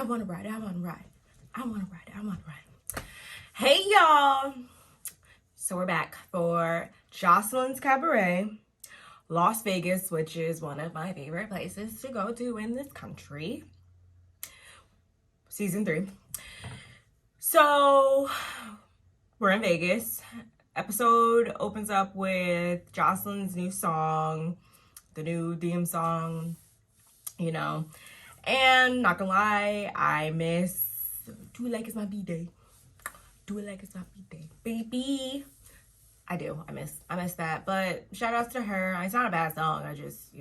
want to ride. I want to ride. I want to ride. I want to ride. Hey, y'all. So we're back for Joseline's Cabaret, Las Vegas, which is one of my favorite places to go to in this country. Season 3. So we're in Vegas. Episode opens up with Joseline's new song, the new theme song, you know. And not gonna lie, I miss Do It Like It's My B-Day. Do it like it's my B-Day, baby. I do. I miss that. But shout outs to her. It's not a bad song. I just,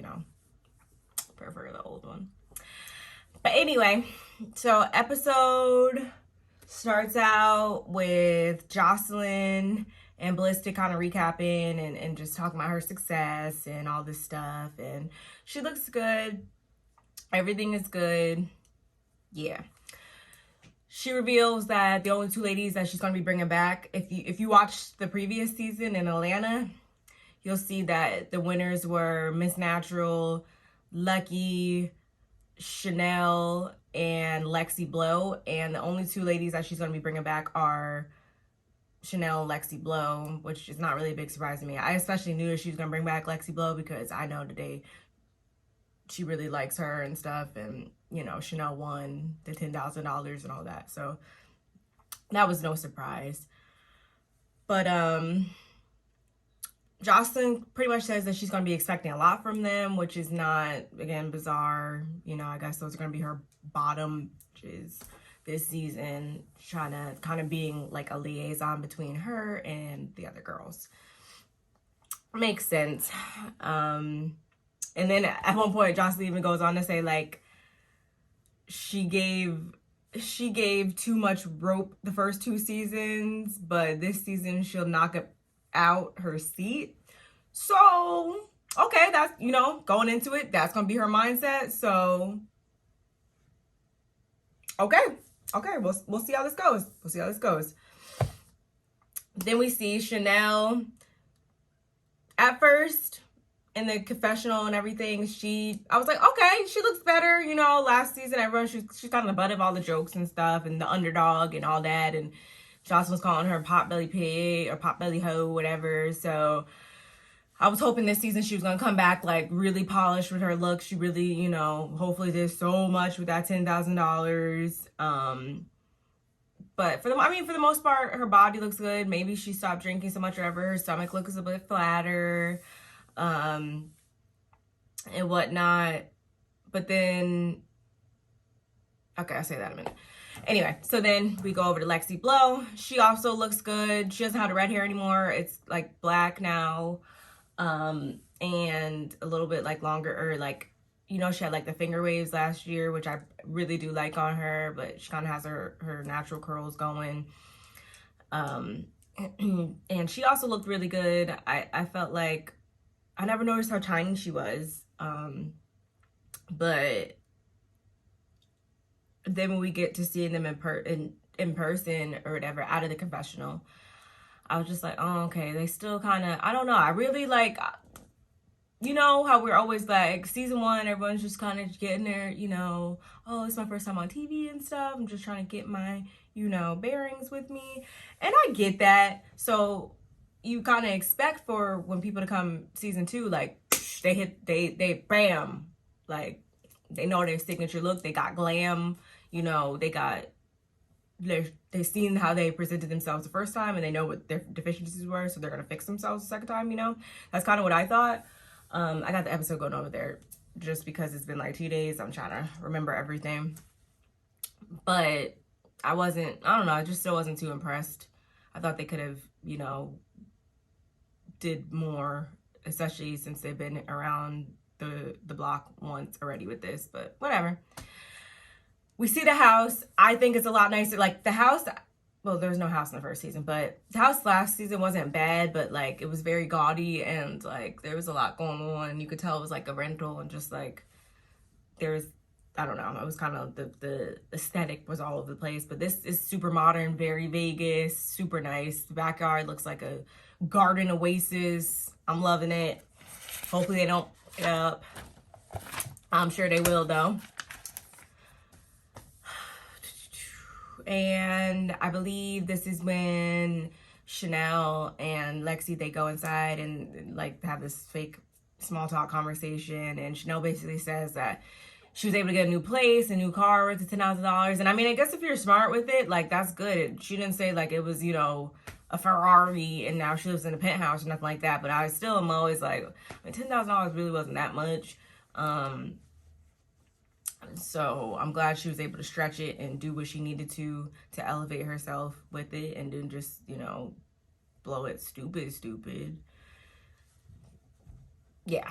prefer the old one. But anyway, so episode starts out with Joseline and Ballistic kind of recapping and just talking about her success and all this stuff. And she looks good. Everything is good. Yeah. She reveals that the only 2 ladies that she's going to be bringing back, if you watch the previous season in Atlanta, you'll see that the winners were Miss Natural, Lucky, Chanel, and Lexi Blow. And the only 2 ladies that she's going to be bringing back are Chanel and Lexi Blow, which is not really a big surprise to me. I especially knew that she was going to bring back Lexi Blow because I know today she really likes her and stuff, and Chanel won the $10,000 and all that, so that was no surprise. But Joseline pretty much says that she's going to be expecting a lot from them, which is not, again, bizarre. I guess those are going to be her bottom bitches this season, trying to kind of being like a liaison between her and the other girls. Makes sense. And then at one point, Joseline even goes on to say, like, she gave too much rope the first 2 seasons, but this season she'll knock out her seat. So, okay, that's, going into it, that's going to be her mindset. So, okay, we'll see how this goes. Then we see Chanel. At first, in the confessional and everything, I was like, okay, she looks better. Last season, everyone, she's kind of the butt of all the jokes and stuff, and the underdog and all that. And Jocelyn was calling her potbelly pig or potbelly hoe, whatever. So I was hoping this season she was going to come back like really polished with her look. She really, hopefully did so much with that $10,000. But for the most part, her body looks good. Maybe she stopped drinking so much or whatever. Her stomach looks a bit flatter. And whatnot. But then, okay, I'll say that in a minute. Anyway, so then we go over to Lexi Blow. She also looks good. She doesn't have the red hair anymore. It's like black now. And a little bit like longer, or like, she had like the finger waves last year, which I really do like on her, but she kind of has her natural curls going. And she also looked really good. I felt like I never noticed how tiny she was. But then when we get to seeing them in person or whatever, out of the confessional, I was just like, oh, okay, they still kind of, I don't know. I really like, how we're always like, season 1, everyone's just kind of getting there, oh, it's my first time on TV and stuff. I'm just trying to get my, bearings with me. And I get that. So you kind of expect for when people to come season 2, like, they bam, like, they know their signature look. They got glam, they've seen how they presented themselves the first time, and they know what their deficiencies were, so they're gonna fix themselves the second time. That's kind of what I thought. I got the episode going over there just because it's been like 2 days. I'm trying to remember everything, but I don't know, I just still wasn't too impressed. I thought they could have, did more, especially since they've been around the block once already with this, but whatever. We see the house. I think it's a lot nicer. Like the house, well, there was no house in the first season, but the house last season wasn't bad, but like it was very gaudy and like there was a lot going on. You could tell it was like a rental, and just like I don't know, it was kind of the aesthetic was all over the place. But this is super modern, very Vegas, super nice. The backyard looks like a garden oasis. I'm loving it. Hopefully they don't pick it up. I'm sure they will though. and I believe this is when Chanel and Lexi, they go inside and like have this fake small talk conversation, and Chanel basically says that she was able to get a new place, a new car worth $10,000. And I mean, I guess if you're smart with it, like, that's good. She didn't say like it was, you know, a Ferrari and now she lives in a penthouse or nothing like that. But I still am always like, I mean, $10,000 really wasn't that much. So I'm glad she was able to stretch it and do what she needed to elevate herself with it, and then just, you know, blow it stupid. Yeah.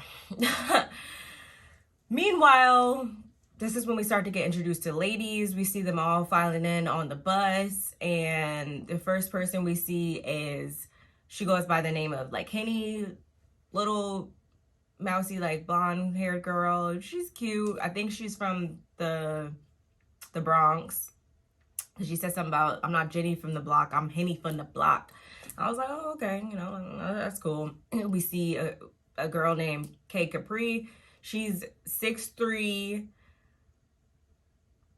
Meanwhile, this is when we start to get introduced to ladies. We see them all filing in on the bus, and the first person we see is, she goes by the name of like Henny, little mousy, like blonde haired girl. She's cute. I think she's from the Bronx. She said something about, I'm not Jenny from the block, I'm Henny from the block. I was like, oh, okay, you know, that's cool. We see a girl named Kay Capri. She's 6'3".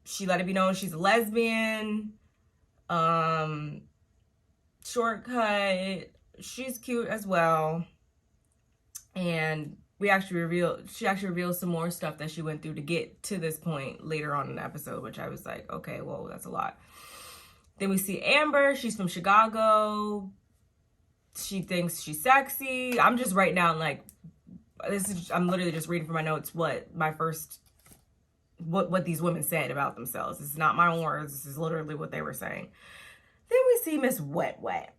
She let it be known she's a lesbian. Shortcut. She's cute as well. And she actually revealed some more stuff that she went through to get to this point later on in the episode, which I was like, okay, whoa, that's a lot. Then we see Amber. She's from Chicago. She thinks she's sexy. I'm just writing down like, I'm literally just reading from my notes what these women said about themselves. This is not my own words. This is literally what they were saying. Then we see Miss Wet Wet.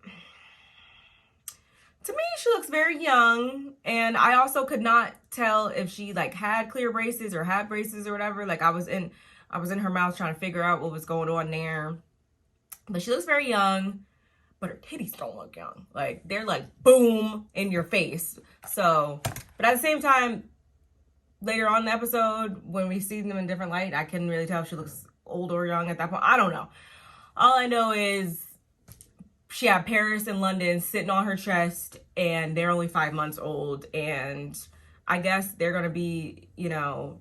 To me, she looks very young, and I also could not tell if she like had clear braces or had braces or whatever. Like I was in her mouth trying to figure out what was going on there. But she looks very young, but her titties don't look young. Like they're like boom in your face. So, but at the same time, later on in the episode, when we see them in different light, I couldn't really tell if she looks old or young at that point. I don't know. All I know is she had Paris and London sitting on her chest, and they're only 5 months old. And I guess they're going to be, you know,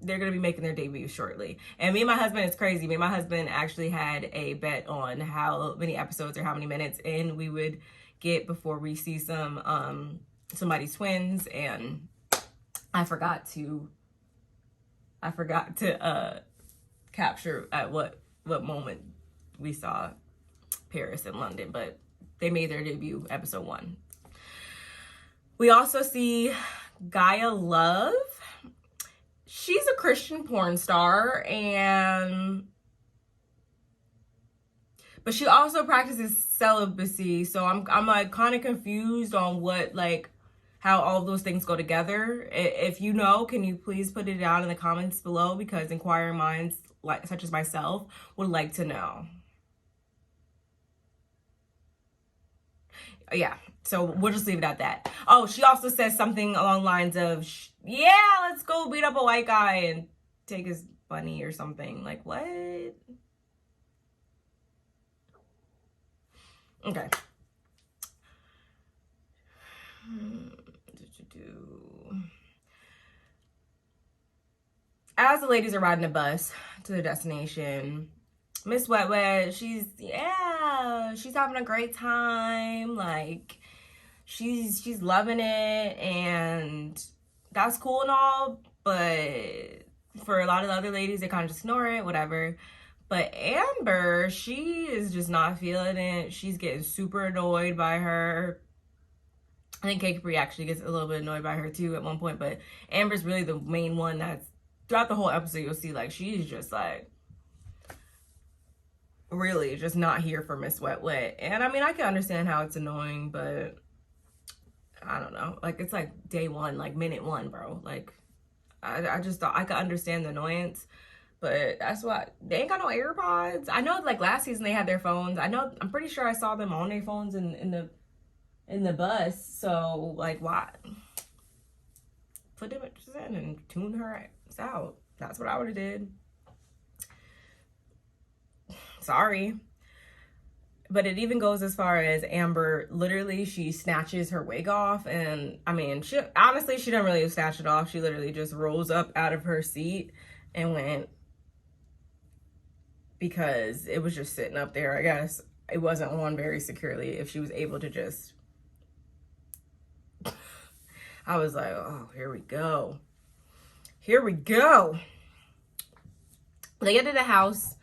they're going to be making their debut shortly. And me and my husband, it's crazy. Me and my husband actually had a bet on how many episodes or how many minutes in we would get before we see somebody's twins. And I forgot to capture at what moment we saw Paris and London, but they made their debut episode 1. We also see Gaia Love. She's a Christian porn star, but she also practices celibacy. So I'm like kind of confused on how all those things go together. If you know, can you please put it down in the comments below, because inquiring minds such as myself would like to know. Yeah, so we'll just leave it at that. Oh, she also says something along the lines of, yeah, let's go beat up a white guy and take his bunny or something. Like, what? Okay. As the ladies are riding the bus to their destination, Miss Wet Wet, she's having a great time. Like, she's loving it, and that's cool and all, but for a lot of the other ladies, they kind of just ignore it, whatever. But Amber, she is just not feeling it. She's getting super annoyed by her. I think Kay Capri actually gets a little bit annoyed by her too at one point, but Amber's really the main one that's, throughout the whole episode, you'll see, like, she's just like, really just not here for Miss Wet Wet. And I mean, I can understand how it's annoying, but I don't know. Like, it's like day 1, like minute 1, bro. Like, I just thought I could understand the annoyance, but that's why they ain't got no AirPods. I know, like, last season they had their phones. I'm pretty sure I saw them on their phones in the bus. So, like, why? Put them in and tune her out. That's what I would have did. Sorry. But it even goes as far as Amber, literally, she snatches her wig off. And I mean, she didn't really snatch it off. She literally just rose up out of her seat and went because it was just sitting up there. I guess it wasn't on very securely if she was able to just, I was like, oh, here we go. Here we go. They get to the house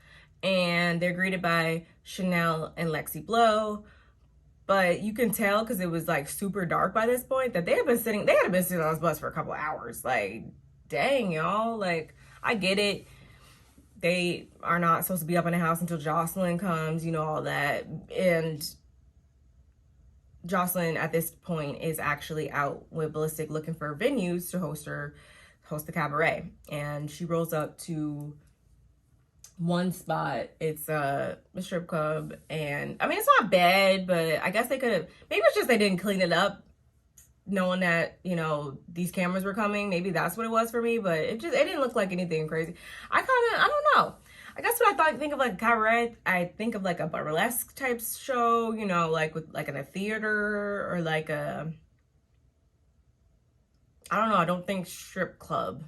and they're greeted by Chanel and Lexi Blow. But you can tell, because it was like super dark by this point, that they had been sitting on this bus for a couple of hours. Like, dang, y'all. Like, I get it. They are not supposed to be up in the house until Joseline comes, you know, all that. And Joseline at this point is actually out with Ballistic looking for venues to host the cabaret. And she rolls up to one spot. It's a strip club, and I mean, it's not bad, but I guess they could have, maybe it's just they didn't clean it up knowing that, you know, these cameras were coming. Maybe that's what it was for me, but it didn't look like anything crazy. I don't know. I guess when I think of like cabaret, I think of like a burlesque type show, you know, like with like in a theater, or like I don't know. I don't think strip club.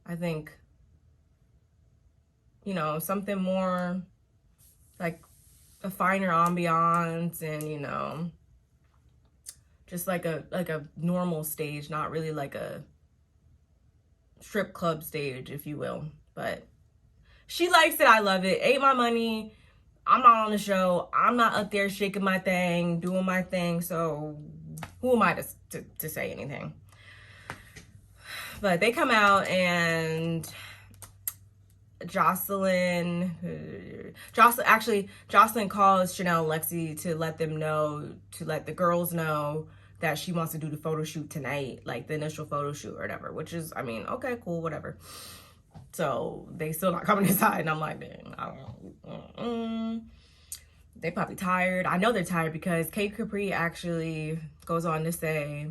I think, you know, something more like a finer ambiance, and, you know, just like a normal stage, not really like a strip club stage, if you will. But she likes it. I love it. Ain't my money. I'm not on the show. I'm not up there shaking my thing, doing my thing. So who am I to say anything? But they come out, and Joseline calls Chanel and Lexi to let the girls know that she wants to do the photo shoot tonight, like the initial photo shoot or whatever, which is, I mean, okay, cool, whatever. So they still not coming inside, and I'm like, man, I don't know. They probably tired. I know they're tired, because Kate Capri actually goes on to say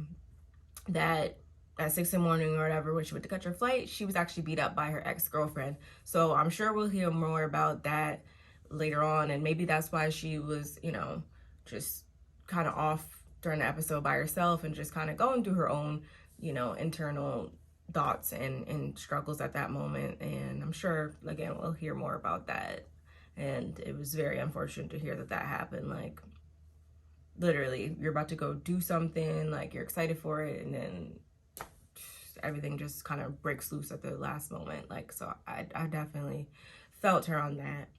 that at 6 in the morning or whatever, when she went to catch her flight, she was actually beat up by her ex-girlfriend. So I'm sure we'll hear more about that later on, and maybe that's why she was, you know, just kind of off during the episode by herself, and just kind of going through her own, you know, internal thoughts and struggles at that moment. And I'm sure, again, we'll hear more about that. And it was very unfortunate to hear that happened. Like, literally, you're about to go do something, like you're excited for it, and then everything just kind of breaks loose at the last moment. Like, so I definitely felt her on that.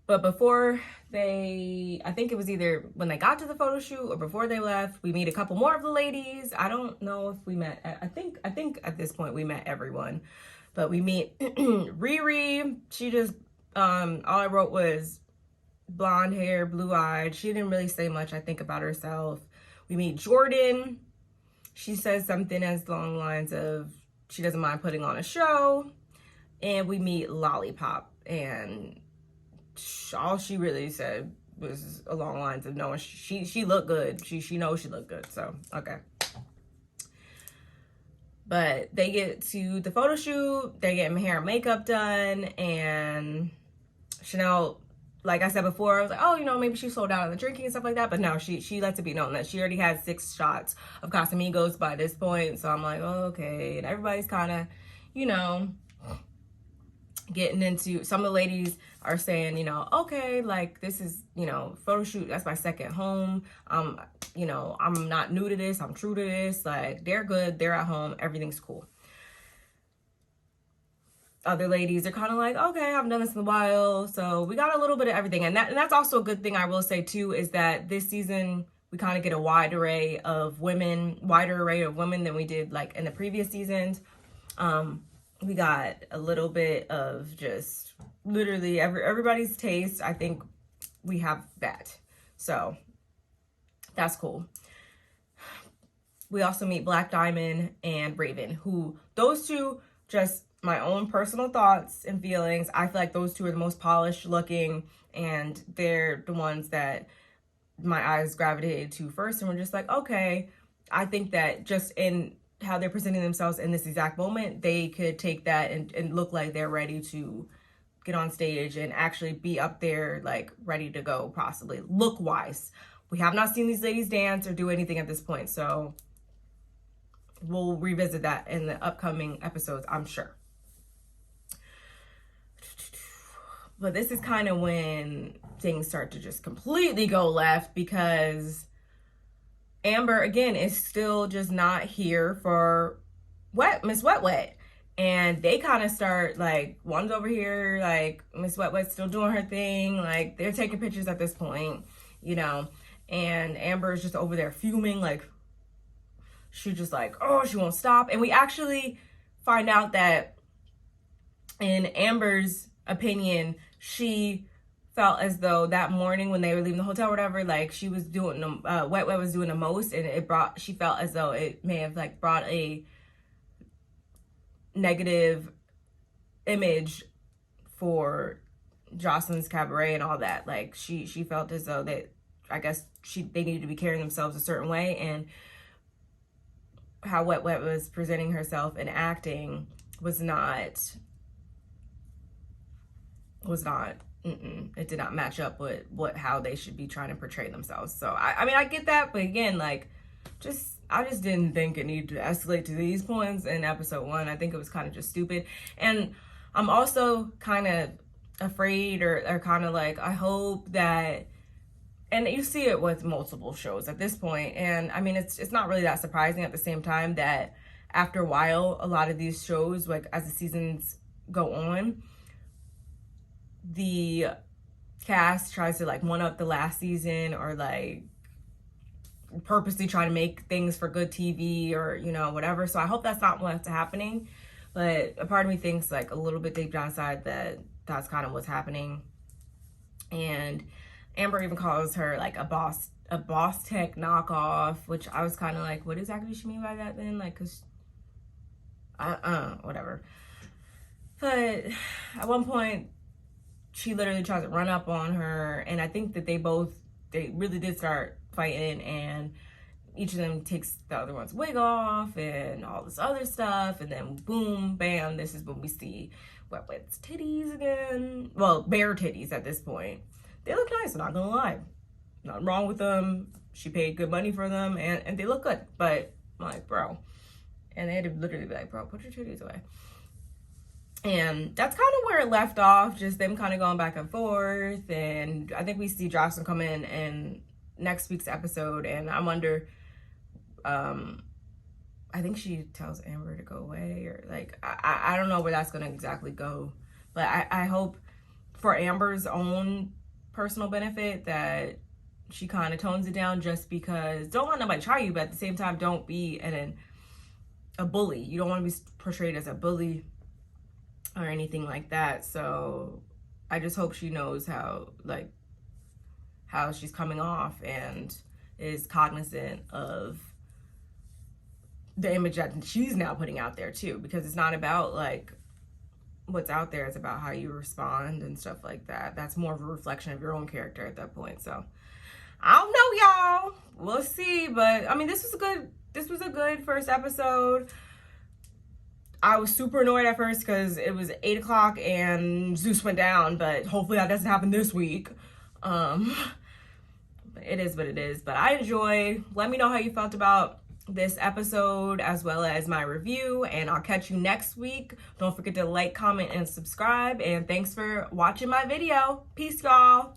But before I think it was either when they got to the photo shoot or before they left, we meet a couple more of the ladies. I don't know if we met, I think at this point we met everyone, but we meet Riri. She just, all I wrote was blonde hair, blue eyed. She didn't really say much, I think, about herself. We meet Jordan. She says something as along the lines of she doesn't mind putting on a show. And we meet Lollipop, and all she really said was along the lines of knowing she looked good. She knows she looked good. So, okay. But they get to the photo shoot. They're getting hair and makeup done. And Chanel, like I said before, I was like, oh, you know, maybe she slowed down on the drinking and stuff like that. But no, she lets it be known that she already had 6 shots of Casamigos by this point. So I'm like, oh, okay. And everybody's kind of, you know, getting into, some of the ladies are saying, you know, okay, like, this is, you know, photo shoot, that's my second home. You know, I'm not new to this, I'm true to this. Like, they're good, they're at home, everything's cool. Other ladies are kind of like, okay, I haven't done this in a while. So we got a little bit of everything. And that's also a good thing, I will say too, is that this season we kind of get a wider array of women than we did like in the previous seasons. We got a little bit of just literally everybody's taste. I think we have that. So that's cool. We also meet Black Diamond and Raven, who, those two, just my own personal thoughts and feelings, I feel like those two are the most polished looking, and they're the ones that my eyes gravitated to first, and we're just like, okay, I think that just in how they're presenting themselves in this exact moment, they could take that and look like they're ready to get on stage and actually be up there, like, ready to go, possibly, look-wise. We have not seen these ladies dance or do anything at this point, so we'll revisit that in the upcoming episodes, I'm sure. But this is kind of when things start to just completely go left, because Amber, again, is still just not here for Miss Wet Wet. And they kind of start, like, one's over here, like, Miss Wet Wet's still doing her thing. Like, they're taking pictures at this point, you know. And Amber is just over there fuming, like, she's just like, oh, she won't stop. And we actually find out that in Amber's opinion, she felt as though that morning when they were leaving the hotel or whatever, like, she was doing, Wet Wet was doing the most, and she felt as though it may have, like, brought a negative image for Joseline's Cabaret and all that. Like, she felt as though that, I guess, they needed to be carrying themselves a certain way, and how Wet Wet was presenting herself and acting was not, it did not match up with how they should be trying to portray themselves. So I mean, I get that, but again, like, I just didn't think it needed to escalate to these points in episode 1. I think it was kind of just stupid. And I'm also kind of afraid, or kind of like, I hope that, and you see it with multiple shows at this point, and I mean, it's not really that surprising at the same time, that after a while, a lot of these shows, like, as the seasons go on, the cast tries to, like, one up the last season, or, like, purposely try to make things for good TV, or, you know, whatever. So I hope that's not what's happening, but a part of me thinks, like, a little bit deep down inside, that that's kind of what's happening. And Amber even calls her, like, a boss tech knockoff, which I was kind of like, what exactly does she mean by that then? Like, cause whatever. But at one point, she literally tries to run up on her, and I think that they really did start fighting, and each of them takes the other one's wig off and all this other stuff, and then boom, bam, this is when we see Wet Wet's titties again. Well, bare titties at this point. They look nice, I'm not gonna lie. Nothing wrong with them. She paid good money for them, and they look good, but I'm like, bro. And they had to literally be like, bro, put your titties away. And that's kind of where it left off, just them kind of going back and forth. And I think we see Joseline come in next week's episode, and I wonder, I think she tells Amber to go away, or, like, I don't know where that's going to exactly go. But I hope, for Amber's own personal benefit, that she kind of tones it down, just because don't let nobody try you, but at the same time, don't be a bully. You don't want to be portrayed as a bully or anything like that. So I just hope she knows how she's coming off, and is cognizant of the image that she's now putting out there too, because it's not about, like, what's out there, it's about how you respond and stuff like that. That's more of a reflection of your own character at that point. So I don't know, y'all, we'll see. But I mean, this was a good first episode. I was super annoyed at first because it was 8 o'clock and Zeus went down, but hopefully that doesn't happen this week. It is what it is, but I enjoyed. Let me know how you felt about this episode, as well as my review, and I'll catch you next week. Don't forget to like, comment, and subscribe, and thanks for watching my video. Peace, y'all.